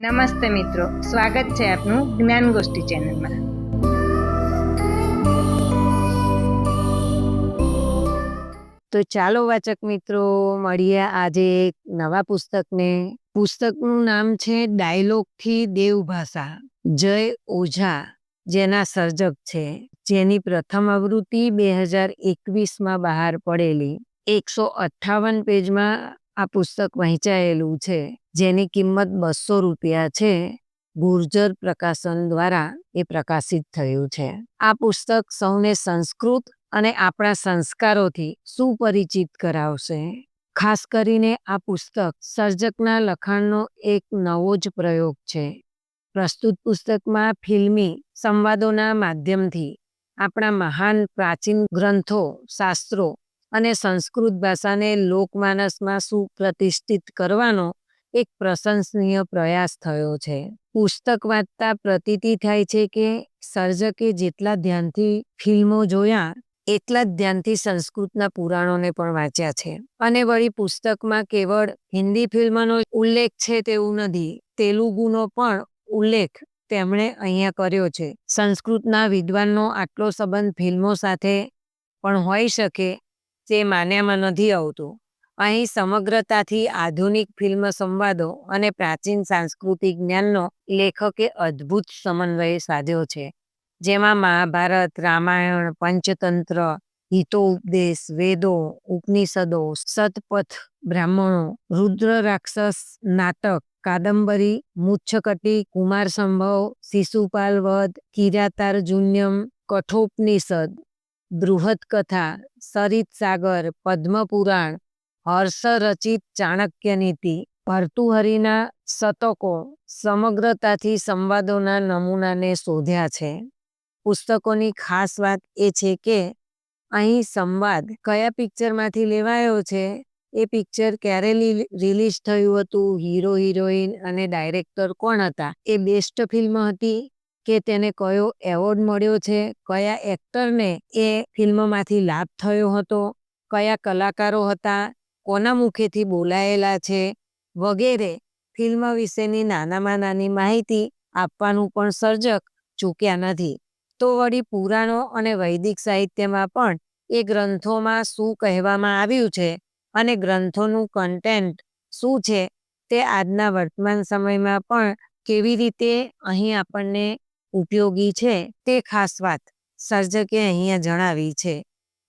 નમસ્તે મિત્રો, સ્વાગત છે આપનું જ્ઞાન ગોષ્ઠી ચેનલમાં। તો ચાલો વાચક મિત્રો મળીએ આજે એક નવા પુસ્તકને। પુસ્તકનું નામ છે ડાયલોગથી દેવભાષા, જય ઓઝા જેના સર્જક છે, જેની પ્રથમ આવૃત્તિ 2021માં બહાર પડેલી। 158 પેજમાં આ પુસ્તક વહેંચાયેલું છે, જેની કિંમત 200 રૂપિયા છે। ગુર્જર પ્રકાશન દ્વારા એ પ્રકાશિત થયું છે। આ પુસ્તક સૌને સંસ્કૃત અને આપણા સંસ્કારોથી સુપરિચિત કરાવશે। ખાસ કરીને આ પુસ્તક સર્જકના લખાણનો એક નવો જ પ્રયોગ છે। પ્રસ્તુત પુસ્તકમાં ફિલ્મી સંવાદોના માધ્યમથી આપણા મહાન પ્રાચીન ગ્રંથો, શાસ્ત્રો અને સંસ્કૃત ભાષાને લોકમાનસમાં સુપ્રતિષ્ઠિત કરવાનો એક પ્રશંસનીય પ્રયાસ થયો છે। પુસ્તક વાંચતા પ્રતીતિ થાય છે કે સર્જકે જેટલા ધ્યાનથી ફિલ્મો જોયા એટલા જ ધ્યાનથી સંસ્કૃતના પુરાણોને પણ વાંચ્યા છે। અને વળી પુસ્તકમાં કેવળ હિન્દી ફિલ્મનો ઉલ્લેખ છે તેવું નથી, તેલુગુનો પણ ઉલ્લેખ તેમણે અહીંયા કર્યો છે। સંસ્કૃતના વિદ્વાનનો આટલો સંબંધ ફિલ્મો સાથે પણ હોઈ શકે તે માન્યામાં નથી આવતું। અહીં સમગ્રતાથી આધુનિક ફિલ્મ સંવાદો અને પ્રાચીન સાંસ્કૃતિક જ્ઞાનનો લેખકે અદ્ભુત સમન્વય સાધ્યો છે, જેમાં મહાભારત, રામાયણ, પંચતંત્ર, હિતોપદેશ, વેદો, ઉપનિષદો, શતપથ બ્રાહ્મણો, રુદ્ર રાક્ષસ નાટક, કાદંબરી, મુચ્છકટી, કુમાર સંભવ, શિશુપાલ વધ, કિરાતાર્જુન્યમ, કઠોપનિષદ, બૃહદ કથા, સરિત સાગર, પદ્મપુરાણ, હર્ષ રચિત ચાણક્ય નીતિ, ભર્તુહરિના શતકો સમગ્રતાથી સંવાદોના નમૂનાને શોધ્યા છે। પુસ્તકોની ખાસ વાત એ છે કે અહીં સંવાદ કયા પિક્ચરમાંથી લેવાયો છે, એ પિક્ચર ક્યારે રિલીઝ થયું હતું, હીરો હિરોઈન અને ડાયરેક્ટર કોણ હતા, એ બેસ્ટ ફિલ્મ હતી કે તેને કયો એવોર્ડ મળ્યો છે, કયા એક્ટરને એ ફિલ્મમાંથી લાભ થયો હતો, કયા કલાકારો હતા, કોના મુખેથી બોલાયેલા છે વગેરે ફિલ્મ વિશેની નાનામાં નાની માહિતી આપવાનું પણ સર્જક ચૂક્યા નથી। તો વળી પુરાણો અને વૈદિક સાહિત્યમાં પણ એ ગ્રંથોમાં શું કહેવામાં આવ્યું છે અને ગ્રંથોનું કન્ટેન્ટ શું છે તે આજના વર્તમાન સમયમાં પણ કેવી રીતે અહીં આપણને ઉપયોગી છે તે ખાસ વાત સર્જકે અહીંયા જણાવી છે।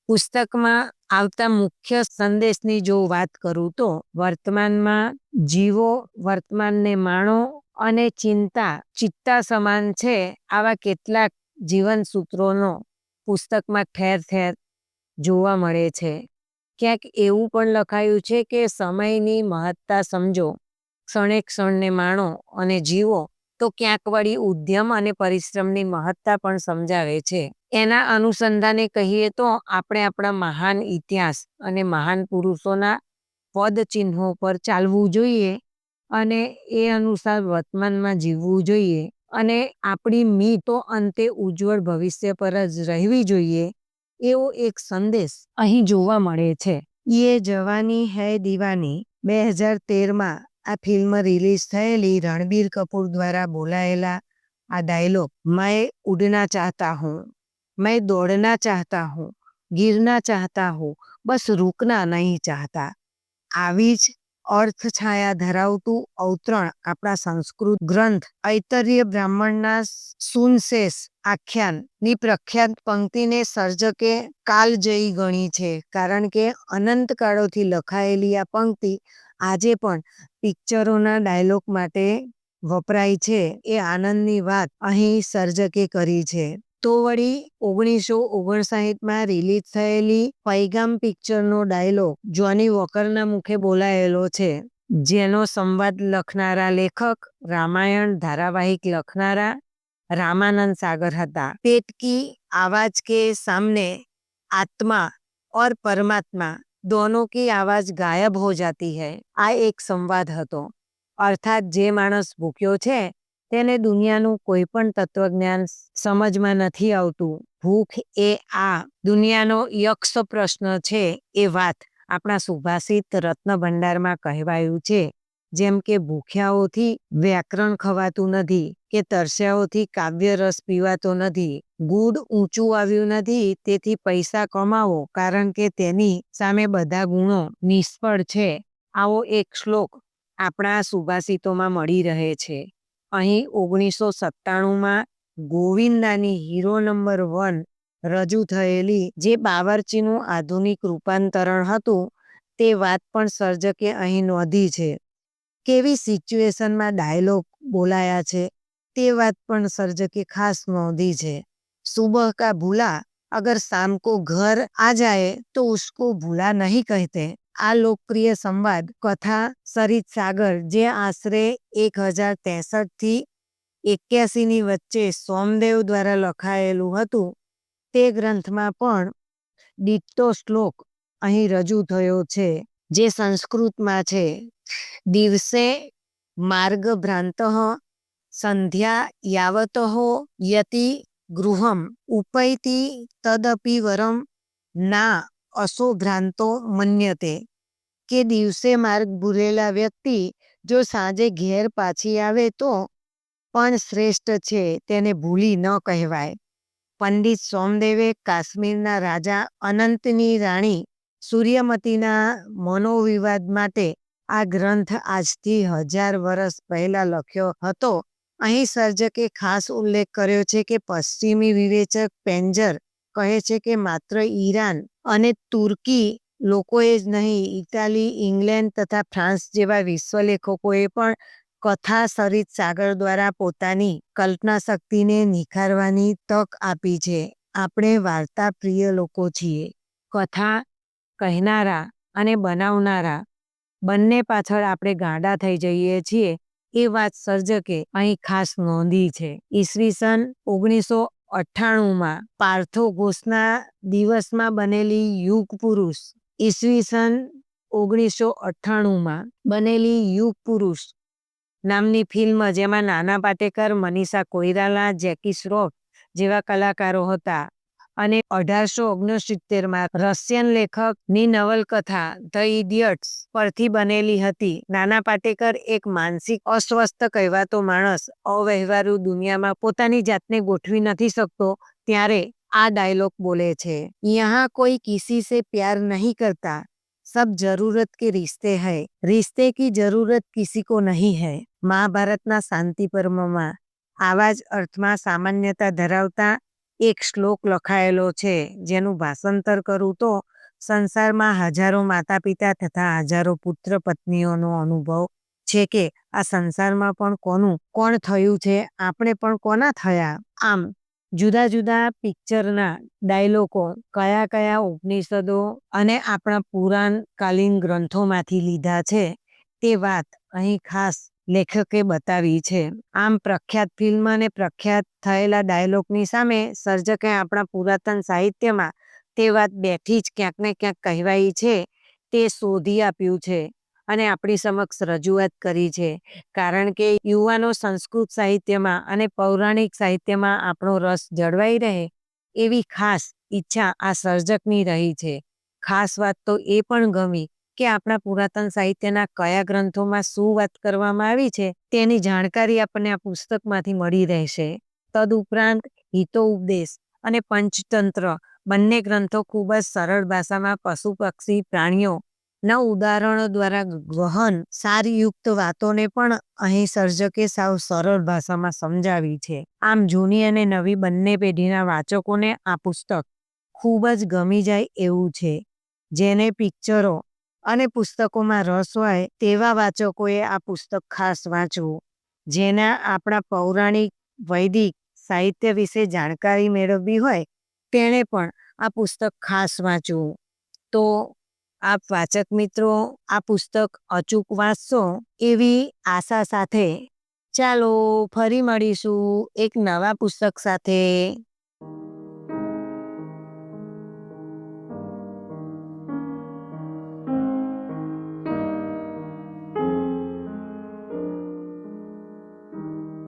પુસ્તકમાં આવતા મુખ્ય સંદેશની જો વાત કરું તો વર્તમાનમાં જીવો, વર્તમાનને માણો અને ચિત્તા સમાન છે, આવા કેટલાક જીવન સૂત્રોનો પુસ્તકમાં ઠેર ઠેર જોવા મળે છે। ક્યાંક એવું પણ લખાયું છે કે સમયની મહત્તા સમજો, ક્ષણે ક્ષણને માણો અને જીવો, તો ક્યાંક વળી ઉદ્યમ અને પરિશ્રમની મહત્તા પણ સમજાવે છે। એના અનુસંધાને કહીએ તો આપણે આપણા મહાન ઇતિહાસ અને મહાન પુરુષોના પદ ચિહ્નો પર ચાલવું જોઈએ અને એ અનુસાર વર્તમાનમાં જીવવું જોઈએ અને આપણી મીતો અંતે ઉજ્જવળ ભવિષ્ય પર જ રહેવી જોઈએ, એવો એક સંદેશ અહીં જોવા મળે છે। યે જવાની હૈ દીવાની 2013માં આ ફિલ્મ રિલીઝ થયેલી રણબીર કપૂર દ્વારા બોલાયેલા આ ડાયલોગ, મેં ઉડના ચાહતા હું, મેં દોડના ચાહતા હું, ગિરના ચાહતા હું, બસ રૂકના નહીં ચાહતા, આવી જ અર્થ છાયા ધરાવતું અવતરણ આપણા સંસ્કૃત ગ્રંથ ઐતરેય બ્રાહ્મણના સુનશેષ આખ્યાનની પ્રખ્યાત પંક્તિને સર્જકે કાલજયી ગણી છે, કારણ કે અનંત કાળોથી લખાયેલી આ પંક્તિ આજે પણ પિક્ચરોના ડાયલોગ માટે વપરાય છે। એ આનંદની વાત અહીં સર્જકે કરી છે। તો વળી 1959માં રિલીઝ થયેલી પૈગામ પિક્ચરનો ડાયલોગ જોની વોકરના મુખે બોલાયેલો છે, જેનો સંવાદ લખનારા લેખક રામાયણ ધારાવાહિક લખનારા રામાનંદ સાગર હતા। પેટ કી આવાજ કે સામને આત્મા और परमात्मा दोनों की आवाज गायब हो जाती है, આ એક સંવાદ હતો। અર્થાત જે માણસ ભૂખ્યો છે તેને દુનિયાનું કોઈ પણ તત્વજ્ઞાન સમજમાં નથી આવતું। ભૂખ એ આ દુનિયાનો યક્ષ પ્રશ્ન છે, એ વાત આપણા સુભાષિત રત્ન ભંડારમાં કહેવાયું છે। જેમ કે ભૂખ્યાઓથી વ્યાકરણ ખવાતું નથી કે તરસ્યાઓથી કાવ્ય રસ પીવાતો નથી, ગુડ ઊંચું આવ્યું નથી તેથી પૈસા કમાવો કારણ કે તેની સામે બધા ગુણો નિષ્ફળ છે. આવો એક શ્લોક આપણા સુભાષિતોમાં મળી રહે છે. અહીં 1997માં ગોવિંદાની હીરો નંબર 1 રજૂ થયેલી જે બાવરચીનું આધુનિક રૂપાંતરણ હતું તે વાત પણ સર્જકે અહીં નોંધી છે. કેવી સિચ્યુએશનમાં ડાયલોગ બોલાયા છે તે વાત પણ સર્જકે ખાસ નોંધી છે. સુબહ કા ભૂલા અગર શામ को घर आ जाए तो उसको भूला नहीं कहते. આ લોકપ્રિય સંવાદ કથા સરિત સાગર જે આશરે 1063 થી 81 ની વચ્ચે સોમદેવ દ્વારા લખાયેલું હતું તે ગ્રંથમાં પણ ડિટ્ટો શ્લોક અહીં રજૂ થયો છે જે સંસ્કૃતમાં છે. દિવસે માર્ગ ભ્રાંતઃ સંધ્યા યાવતઃ યતિ ગૃહમ ઉપૈતિ તદપિ વરમ ના અસો ભ્રાંતો મન્યતે. કે દિવસે માર્ગ ભૂલેલા વ્યક્તિ જો સાંજે ઘેર પાછી આવે તો પણ શ્રેષ્ઠ છે, તેને ભૂલી ન કહેવાય. પંડિત સોમદેવે કાશ્મીરના રાજા અનંતની રાણી સૂર્યમતીના મનોવિવાદ માટે આ ગ્રંથ આજથી 1000 વર્ષ પહેલા લખ્યો હતો. અહીં સર્જકે ખાસ ઉલ્લેખ કર્યો છે કે પશ્ચિમી વિવેચક પેન્જર કહે છે કે માત્ર ઈરાન અને તુર્કી લોકોએ જ નહીં, ઇટાલી, ઇંગ્લેન્ડ તથા ફ્રાન્સ જેવા વિશ્વ લેખકોએ પણ કથા સરિત સાગર દ્વારા પોતાની કલ્પના શક્તિને નિખારવાની તક આપી છે. આપણે વાર્તા પ્રિય લોકો છીએ. કથા કહેનારા અને બનાવનારા બંને પાછળ આપણે ગાંડા થઈ જઈએ છીએ એ વાત સર્જકે અહીં ખાસ નોંધી છે. ઈસવીસન 1998માં પાર્થો ઘોષના દિવસમાં બનેલી યુગ પુરુષ ઈસવીસન 1998માં બનેલી યુગ પુરુષ નામની ફિલ્મ જેમાં નાના પાટેકર, મનીષા કોઈરાલા, જેકી શ્રોફ જેવા કલાકારો હતા અને 1869માં રશિયન લેખકની નવલકથા ધ ઇડિયટ્સ પરથી બનેલી હતી. નાના પાટેકર એક માનસિક અસ્વસ્થ કહેવાતો માણસ અવ્યવહારુ દુનિયામાં પોતાની જાતને ગોઠવી નથી શકતો ત્યારે આ ડાયલોગ બોલે છે. યહાં કોઈ કિસી સે પ્યાર નહીં કરતા, सब जरूरत के रिश्ते हैं, रिश्ते की जरूरत किसी को नहीं है. મહાભારતના શાંતિ પર્વમાં આવા જ અર્થમાં સામાન્યતા ધરાવતા એક શ્લોક લખાયેલો છે જેનું ભાષાંતર કરું તો સંસારમાં હજારો માતા પિતા તથા હજારો પુત્ર પત્નીઓનો અનુભવ છે કે આ સંસારમાં પણ કોનું કોણ થયું છે, આપણે પણ કોના થયા. આમ જુદા જુદા પિક્ચરના ડાયલોગો કયા કયા ઉપનિષદો અને આપણા પુરાણકાલીન ગ્રંથોમાંથી લીધા છે તે વાત અહીં ખાસ લેખકે બતાવી છે. આમ પ્રખ્યાત ફિલ્મ અને પ્રખ્યાત થયેલા ડાયલોગની સામે સર્જકે આપણા પુરાતન સાહિત્યમાં તે વાત બેઠી જ ક્યાંક ને ક્યાંક કહેવાઈ છે તે શોધી આપ્યું છે અને આપણી સમક્ષ રજૂઆત કરી છે. કારણ કે યુવાનો સંસ્કૃત સાહિત્યમાં અને પૌરાણિક સાહિત્યમાં આપણો રસ જળવાઈ રહે એવી ખાસ ઈચ્છા આ સર્જકની રહી છે. ખાસ વાત તો એ પણ ગમી કે આપણા પુરાતન સાહિત્યના કયા ગ્રંથોમાં શું વાત કરવામાં આવી છે તેની જાણકારી આપણને આ પુસ્તકમાંથી મળી રહેશે. તદુપરાંત હિતોપદેશ અને પંચતંત્ર બંને ગ્રંથો ખૂબ જ સરળ ભાષામાં પશુ પક્ષી પ્રાણીઓના ઉદાહરણો દ્વારા ગહન સારયુક્ત વાતોને પણ અહીં સર્જકે સાવ સરળ ભાષામાં સમજાવી છે. આમ જૂની અને નવી બંને પેઢીના વાચકોને આ પુસ્તક ખૂબ જ ગમી જાય એવું છે. જેને પિક્ચરો અને પુસ્તકોમાં રસ હોય તેવા વાચકોએ આ પુસ્તક ખાસ વાંચવું. જેના આપણા પૌરાણિક વૈદિક સાહિત્ય વિશે જાણકારી મેળવવી હોય તેણે પણ આ પુસ્તક ખાસ વાંચવું. તો આપ વાચક મિત્રો આ પુસ્તક અચૂક વાંચશો એવી આશા સાથે ચાલો ફરી મળીશું એક નવા પુસ્તક સાથે.